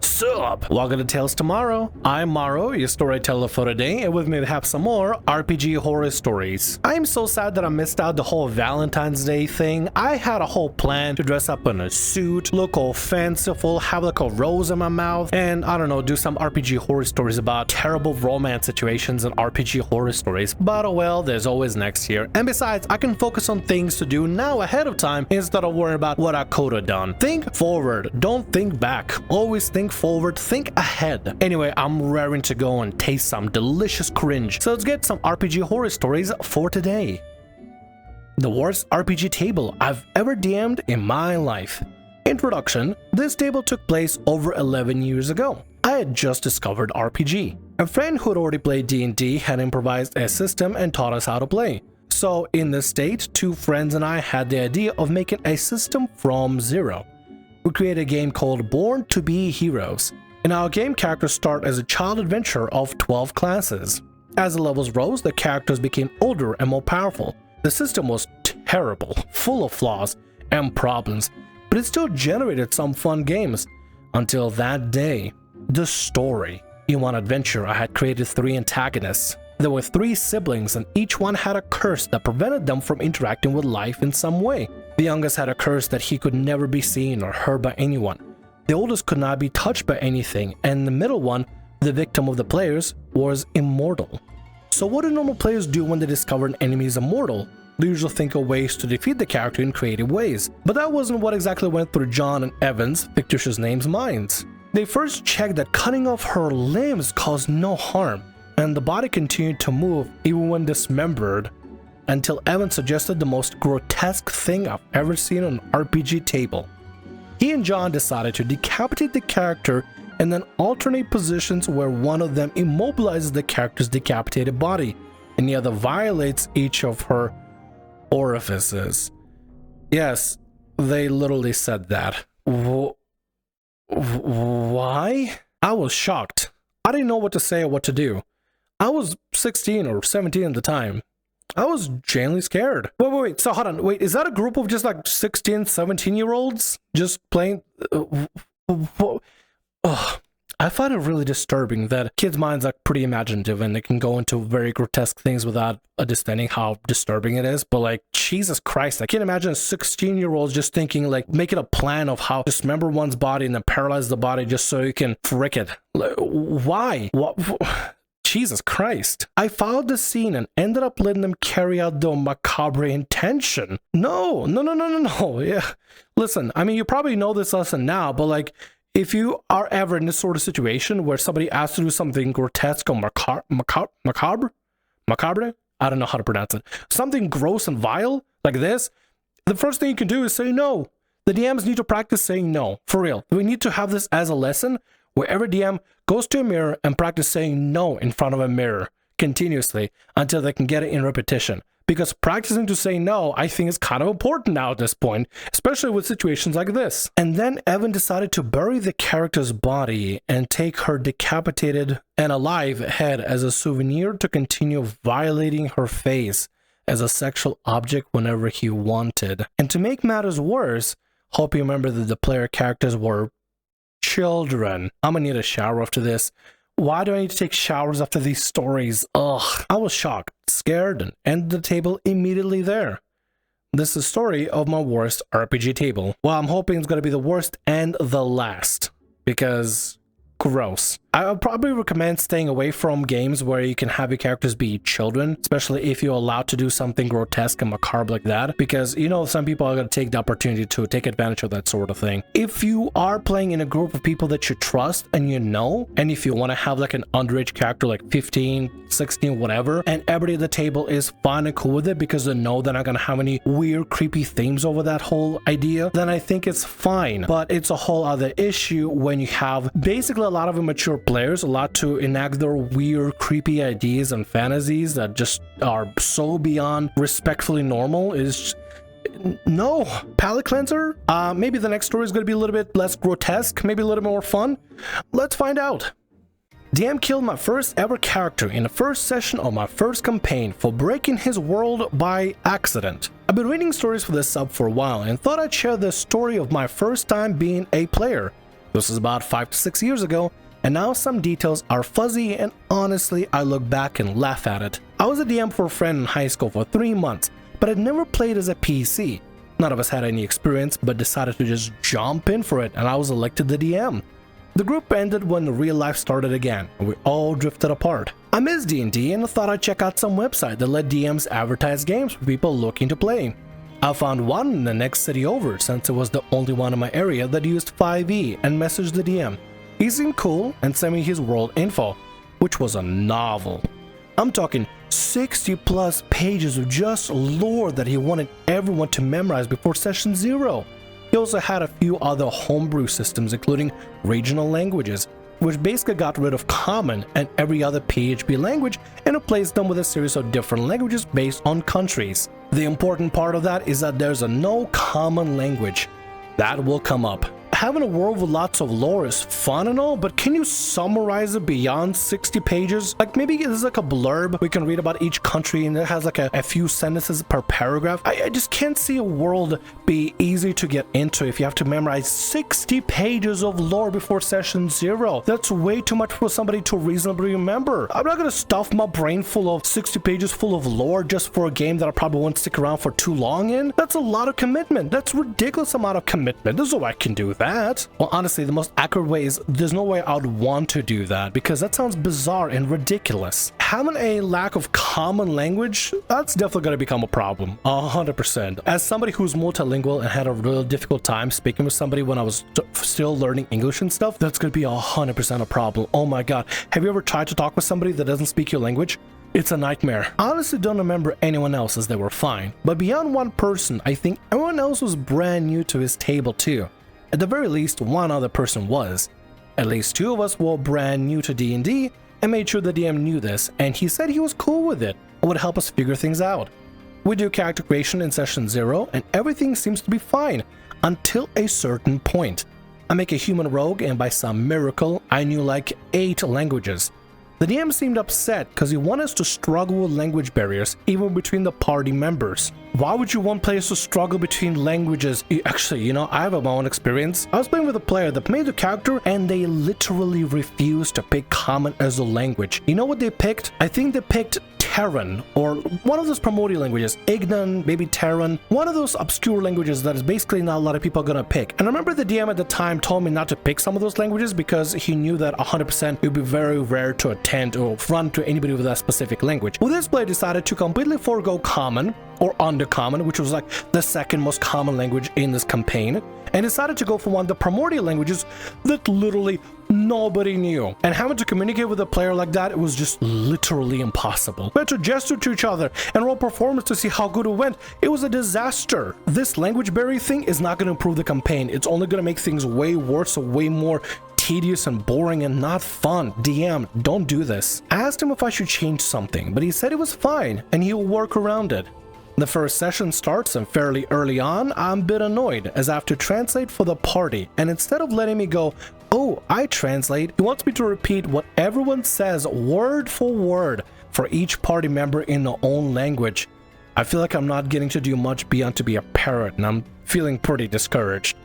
Sup? Welcome to Tales Tomorrow. I'm Morrow, your storyteller for today, and with me we have some more RPG horror stories. I'm so sad that I missed out the whole Valentine's Day thing. I had a whole plan to dress up in a suit, look all fanciful, have like a rose in my mouth, and I don't know, do some RPG horror stories about terrible romance situations and RPG horror stories. But oh well, there's always next year. And besides, I can focus on things to do now ahead of time instead of worrying about what I could have done. Think forward, don't think back. Always think forward, think ahead. Anyway, I'm raring to go and taste some delicious cringe. So let's get some RPG horror stories for today. The worst RPG table I've ever DM'd in my life. Introduction. This table took place over 11 years ago. I had just discovered RPG. A friend who had already played D&D had improvised a system and taught us how to play. So in this state, two friends and I had the idea of making a system from zero. We created a game called Born to Be Heroes. In our game, characters start as a child adventurer of 12 classes. As the levels rose, the characters became older and more powerful. The system was terrible, full of flaws and problems, but it still generated some fun games. Until that day. The story. In one adventure, I had created 3 antagonists. There were 3 siblings, and each one had a curse that prevented them from interacting with life in some way. The youngest had a curse that he could never be seen or heard by anyone. The oldest could not be touched by anything, and the middle one, the victim of the players, was immortal. So what do normal players do when they discover an enemy is immortal? They usually think of ways to defeat the character in creative ways. But that wasn't what exactly went through John and Evan's, fictitious names, minds. They first checked that cutting off her limbs caused no harm, and the body continued to move even when dismembered, until Evan suggested the most grotesque thing I've ever seen on an RPG table. He and John decided to decapitate the character and then alternate positions where one of them immobilizes the character's decapitated body and the other violates each of her orifices. Yes, they literally said that. Why? I was shocked. I didn't know what to say or what to do. I was 16 or 17 at the time. I was genuinely scared. Wait, so hold on. Wait, is that a group of just like 16, 17-year-olds just playing? I find it really disturbing that kids' minds are pretty imaginative and they can go into very grotesque things without understanding how disturbing it is. But like, Jesus Christ, I can't imagine 16-year-olds just thinking like making a plan of how to dismember one's body and then paralyze the body just so you can frick it. Like, why? What? Jesus Christ. I followed the scene and ended up letting them carry out the macabre intention. No. Yeah. Listen, I mean, you probably know this lesson now, but like, if you are ever in this sort of situation where somebody asks to do something grotesque or macabre? I don't know how to pronounce it. Something gross and vile like this, the first thing you can do is say no. The DMs need to practice saying no. For real. We need to have this as a lesson where every DM goes to a mirror and practice saying no in front of a mirror continuously until they can get it in repetition. Because practicing to say no, I think is kind of important now at this point, especially with situations like this. And then Evan decided to bury the character's body and take her decapitated and alive head as a souvenir to continue violating her face as a sexual object whenever he wanted. And to make matters worse, hope you remember that the player characters were children. I'm gonna need a shower after this. Why do I need to take showers after these stories? Ugh. I was shocked, scared, and ended the table immediately there. This is the story of my worst RPG table. Well, I'm hoping it's gonna be the worst and the last, because gross. I would probably recommend staying away from games where you can have your characters be children, especially if you're allowed to do something grotesque and macabre like that, because you know some people are going to take the opportunity to take advantage of that sort of thing. If you are playing in a group of people that you trust and you know, and if you want to have like an underage character like 15, 16, whatever, and everybody at the table is fine and cool with it because they know they're not going to have any weird creepy themes over that whole idea, then I think it's fine. But it's a whole other issue when you have basically a lot of immature players allowed to enact their weird creepy ideas and fantasies that just are so beyond respectfully normal. Is no. Palate cleanser. Maybe the next story is going to be a little bit less grotesque, maybe a little more fun. Let's find out. DM killed my first ever character in the first session of my first campaign for breaking his world by accident. I've been reading stories for this sub for a while and thought I'd share the story of my first time being a player. This is about 5 to 6 years ago, and now some details are fuzzy, and honestly, I look back and laugh at it. I was a DM for a friend in high school for 3 months, but I'd never played as a PC. None of us had any experience, but decided to just jump in for it, and I was elected the DM. The group ended when real life started again, and we all drifted apart. I miss D&D and thought I'd check out some website that let DMs advertise games for people looking to play. I found one in the next city over, since it was the only one in my area that used 5e, and messaged the DM. He seemed cool and sent me his world info, which was a novel. I'm talking 60 plus pages of just lore that he wanted everyone to memorize before session 0. He also had a few other homebrew systems, including regional languages, which basically got rid of common and every other PHP language and replaced them with a series of different languages based on countries. The important part of that is that there's no common language. That will come up. Having a world with lots of lore is fun and all, but can you summarize it beyond 60 pages? Like maybe there's like a blurb we can read about each country and it has like a few sentences per paragraph. I just can't see a world be easy to get into if you have to memorize 60 pages of lore before session 0. That's way too much for somebody to reasonably remember. I'm not gonna stuff my brain full of 60 pages full of lore just for a game that I probably won't stick around for too long in. That's a lot of commitment. That's a ridiculous amount of commitment. There's no way I can do that. Well, honestly, the most accurate way is there's no way I'd want to do that because that sounds bizarre and ridiculous. Having a lack of common language, that's definitely going to become a problem, 100%. As somebody who's multilingual and had a real difficult time speaking with somebody when I was still learning English and stuff, that's going to be 100% a problem. Oh my god, have you ever tried to talk with somebody that doesn't speak your language? It's a nightmare. I honestly don't remember anyone else as they were fine, but beyond one person, I think everyone else was brand new to his table too. At the very least, one other person was. At least 2 of us were brand new to D&D and made sure the DM knew this, and he said he was cool with it and would help us figure things out. We do character creation in session 0 and everything seems to be fine until a certain point. I make a human rogue and by some miracle, I knew like 8 languages. The DM seemed upset because he wanted us to struggle with language barriers even between the party members. Why would you want players to struggle between languages? Actually, you know, I have my own experience. I was playing with a player that made a character and they literally refused to pick common as a language. You know what they picked? I think they picked Terran, or one of those primordial languages, Ignan, maybe Terran, one of those obscure languages that is basically not a lot of people are gonna pick. And I remember the DM at the time told me not to pick some of those languages because he knew that 100% it would be very rare to attend or run to anybody with that specific language. Well, this player decided to completely forego common or undercommon, which was like the second most common language in this campaign, and decided to go for one of the primordial languages that literally nobody knew. And having to communicate with a player like that, it was just literally impossible. We had to gesture to each other and roll performance to see how good it went. It was a disaster. This language barrier thing is not going to improve the campaign. It's only going to make things way worse, way more tedious and boring and not fun. DM, don't do this. I asked him if I should change something, but he said it was fine and he'll work around it. The first session starts, and fairly early on, I'm a bit annoyed as I have to translate for the party, and instead of letting me go, "Oh, I translate," he wants me to repeat what everyone says word for word for each party member in their own language. I feel like I'm not getting to do much beyond to be a parrot, and I'm feeling pretty discouraged.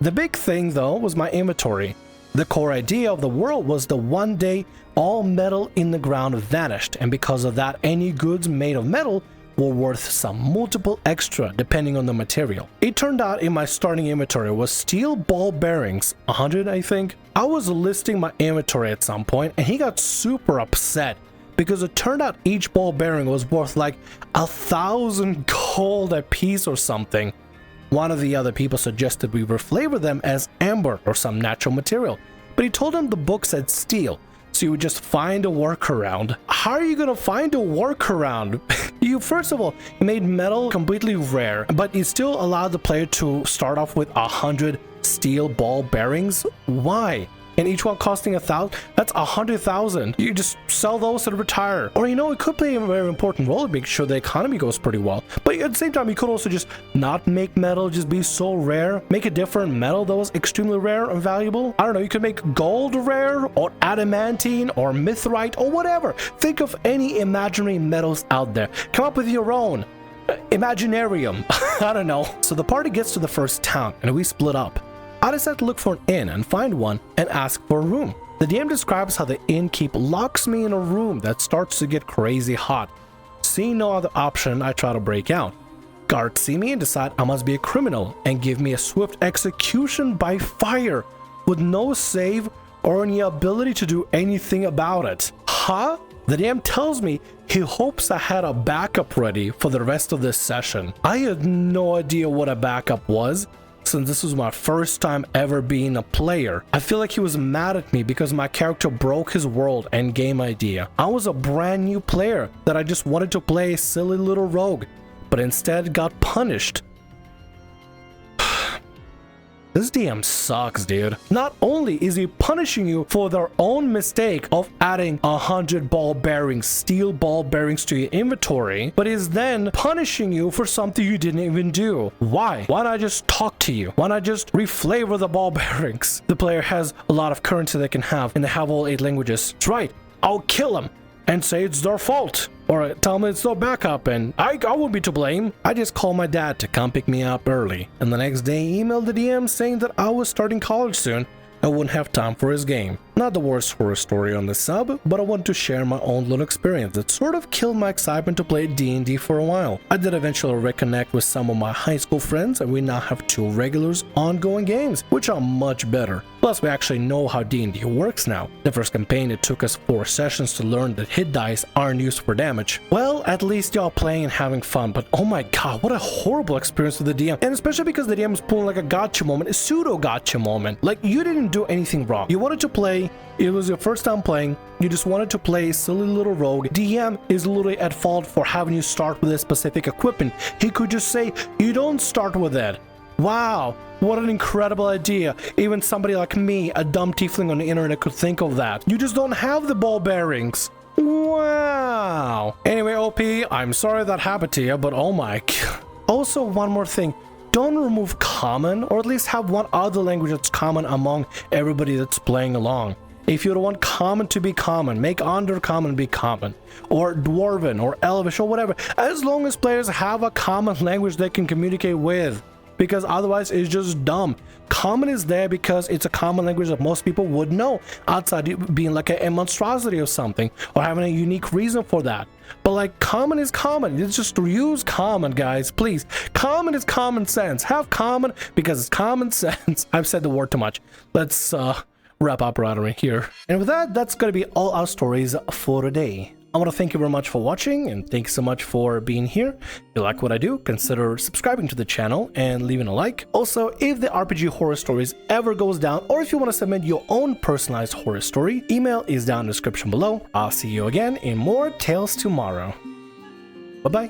The big thing, though, was my inventory. The core idea of the world was that one day all metal in the ground vanished, and because of that, any goods made of metal were worth some multiple extra depending on the material. It turned out in my starting inventory was steel ball bearings, 100 I think. I was listing my inventory at some point and he got super upset because it turned out each ball bearing was worth like 1,000 gold a piece or something. One of the other people suggested we reflavor them as amber or some natural material, but he told him the book said steel, so you would just find a workaround. How are you gonna find a workaround? First of all, you made metal completely rare, but you still allowed the player to start off with 100 steel ball bearings? Why? And each one costing 1,000? That's 100,000. You just sell those and retire. Or, you know, it could play a very important role to make sure the economy goes pretty well. But at the same time, you could also just not make metal just be so rare. Make a different metal that was extremely rare and valuable. I don't know, you could make gold rare, or adamantine, or mithrite, or whatever. Think of any imaginary metals out there. Come up with your own. Imaginarium. I don't know. So the party gets to the first town, and we split up. I decide to look for an inn and find one and ask for a room. The DM describes how the innkeep locks me in a room that starts to get crazy hot. Seeing no other option, I try to break out. Guards see me and decide I must be a criminal and give me a swift execution by fire with no save or any ability to do anything about it. Huh? The DM tells me he hopes I had a backup ready for the rest of this session. I had no idea what a backup was, since this was my first time ever being a player. I feel like he was mad at me because my character broke his world and game idea. I was a brand new player that I just wanted to play a silly little rogue, but instead got punished. This DM sucks, dude. Not only is he punishing you for their own mistake of adding 100 ball bearings, steel ball bearings to your inventory, but is then punishing you for something you didn't even do. Why? Why not just talk to you? Why not just reflavor the ball bearings? The player has a lot of currency they can have, and they have all 8 languages. That's right. I'll kill them and say it's their fault, or tell me it's their backup and I won't be to blame. I just called my dad to come pick me up early, and the next day emailed the DM saying that I was starting college soon and wouldn't have time for his game. Not the worst horror story on the sub, but I wanted to share my own little experience that sort of killed my excitement to play D&D for a while. I did eventually reconnect with some of my high school friends, and we now have 2 regulars ongoing games, which are much better. Plus, we actually know how D&D works now. The first campaign, it took us 4 sessions to learn that hit dice aren't used for damage. Well, at least y'all playing and having fun, but oh my god, what a horrible experience with the DM. And especially because the DM is pulling like a gotcha moment, a pseudo gotcha moment. Like, you didn't do anything wrong. You wanted to play, it was your first time playing, you just wanted to play silly little rogue. DM is literally at fault for having you start with a specific equipment. He could just say, you don't start with it. Wow, what an incredible idea. Even somebody like me, a dumb tiefling on the internet, could think of that. You just don't have the ball bearings. Wow. Anyway, OP, I'm sorry that happened to you, but oh my god. Also, one more thing. Don't remove common, or at least have one other language that's common among everybody that's playing along. If you don't want common to be common, make undercommon be common, or dwarven, or elvish, or whatever, as long as players have a common language they can communicate with, because otherwise it's just dumb. Common is there because it's a common language that most people would know, outside it being like a monstrosity or something, or having a unique reason for that. But like, common is common. It's just use common, guys, please. Common is common sense. Have common because it's common sense. I've said the word too much. Let's wrap up right here. And with that, that's gonna be all our stories for today. I want to thank you very much for watching, and thank you so much for being here. If you like what I do, consider subscribing to the channel and leaving a like. Also, if the RPG Horror Stories ever goes down, or if you want to submit your own personalized horror story, email is down in the description below. I'll see you again in more Tales Tomorrow. Bye-bye.